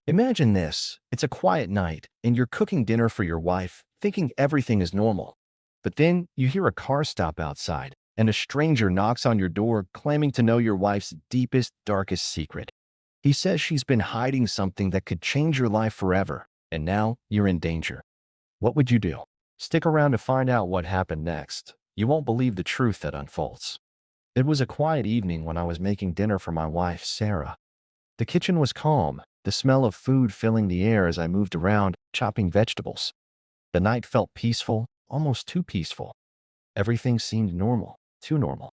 Imagine this. It's a quiet night, and you're cooking dinner for your wife, thinking everything is normal. But then you hear a car stop outside, and a stranger knocks on your door claiming to know your wife's deepest, darkest secret. He says she's been hiding something that could change your life forever, and now you're in danger. What would you do? Stick around to find out what happened next. You won't believe the truth that unfolds. It was a quiet evening when I was making dinner for my wife, Sarah. The kitchen was calm, the smell of food filling the air as I moved around, chopping vegetables. The night felt peaceful, almost too peaceful. Everything seemed normal, too normal.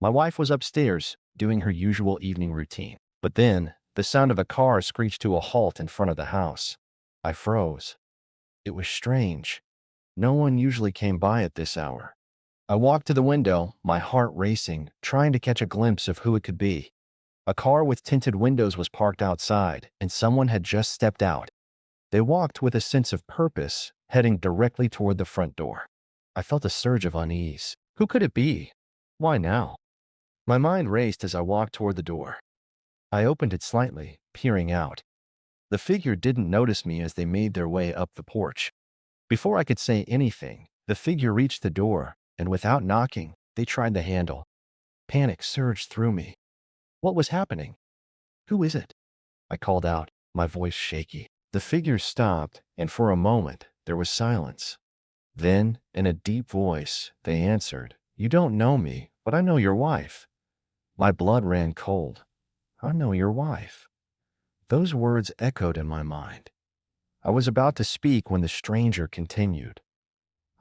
My wife was upstairs, doing her usual evening routine. But then, the sound of a car screeched to a halt in front of the house. I froze. It was strange. No one usually came by at this hour. I walked to the window, my heart racing, trying to catch a glimpse of who it could be. A car with tinted windows was parked outside, and someone had just stepped out. They walked with a sense of purpose, heading directly toward the front door. I felt a surge of unease. Who could it be? Why now? My mind raced as I walked toward the door. I opened it slightly, peering out. The figure didn't notice me as they made their way up the porch. Before I could say anything, the figure reached the door, and without knocking, they tried the handle. Panic surged through me. What was happening? Who is it? I called out, my voice shaky. The figure stopped, and for a moment, there was silence. Then, in a deep voice, they answered, "You don't know me, but I know your wife." My blood ran cold. I know your wife. Those words echoed in my mind. I was about to speak when the stranger continued.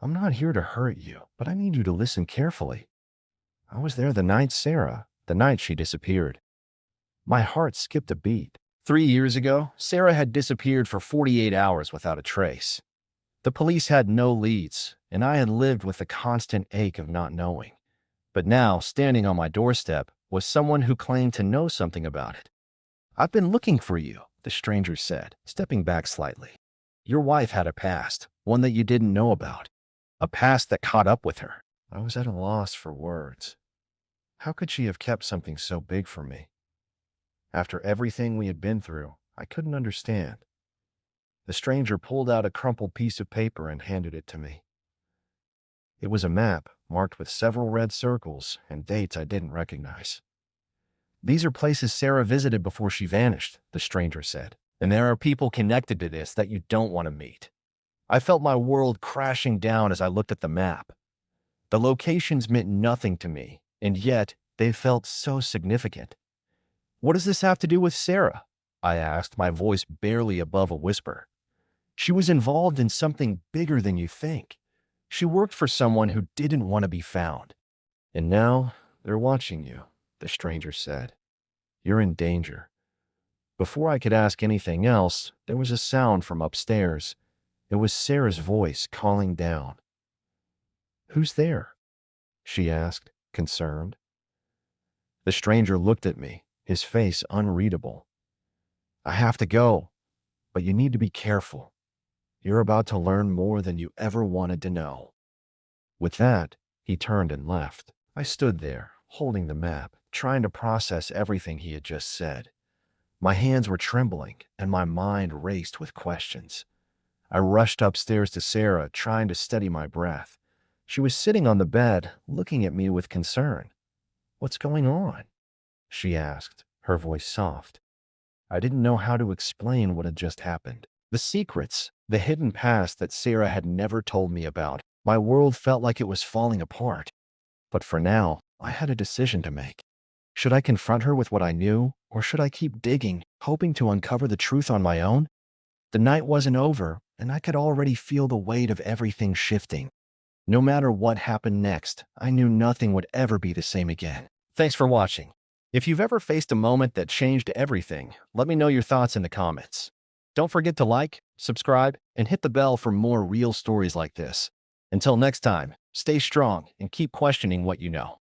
"I'm not here to hurt you, but I need you to listen carefully. I was there the night she disappeared." My heart skipped a beat. 3 years ago, Sarah had disappeared for 48 hours without a trace. The police had no leads, and I had lived with the constant ache of not knowing. But now, standing on my doorstep, was someone who claimed to know something about it. "I've been looking for you," the stranger said, stepping back slightly. "Your wife had a past, one that you didn't know about. A past that caught up with her." I was at a loss for words. How could she have kept something so big from me? After everything we had been through, I couldn't understand. The stranger pulled out a crumpled piece of paper and handed it to me. It was a map marked with several red circles and dates I didn't recognize. "These are places Sarah visited before she vanished," the stranger said. "And there are people connected to this that you don't want to meet." I felt my world crashing down as I looked at the map. The locations meant nothing to me, and yet they felt so significant. "What does this have to do with Sarah?" I asked, my voice barely above a whisper. "She was involved in something bigger than you think. She worked for someone who didn't want to be found. And now they're watching you," the stranger said. "You're in danger." Before I could ask anything else, there was a sound from upstairs. It was Sarah's voice calling down. "Who's there?" she asked, concerned. The stranger looked at me, his face unreadable. "I have to go, but you need to be careful. You're about to learn more than you ever wanted to know." With that, he turned and left. I stood there, holding the map, trying to process everything he had just said. My hands were trembling, and my mind raced with questions. I rushed upstairs to Sarah, trying to steady my breath. She was sitting on the bed, looking at me with concern. "What's going on?" she asked, her voice soft. I didn't know how to explain what had just happened. The secrets, the hidden past that Sarah had never told me about. My world felt like it was falling apart. But for now, I had a decision to make. Should I confront her with what I knew, or should I keep digging, hoping to uncover the truth on my own? The night wasn't over, and I could already feel the weight of everything shifting. No matter what happened next, I knew nothing would ever be the same again. Thanks for watching. If you've ever faced a moment that changed everything, let me know your thoughts in the comments. Don't forget to like, subscribe, and hit the bell for more real stories like this. Until next time, stay strong and keep questioning what you know.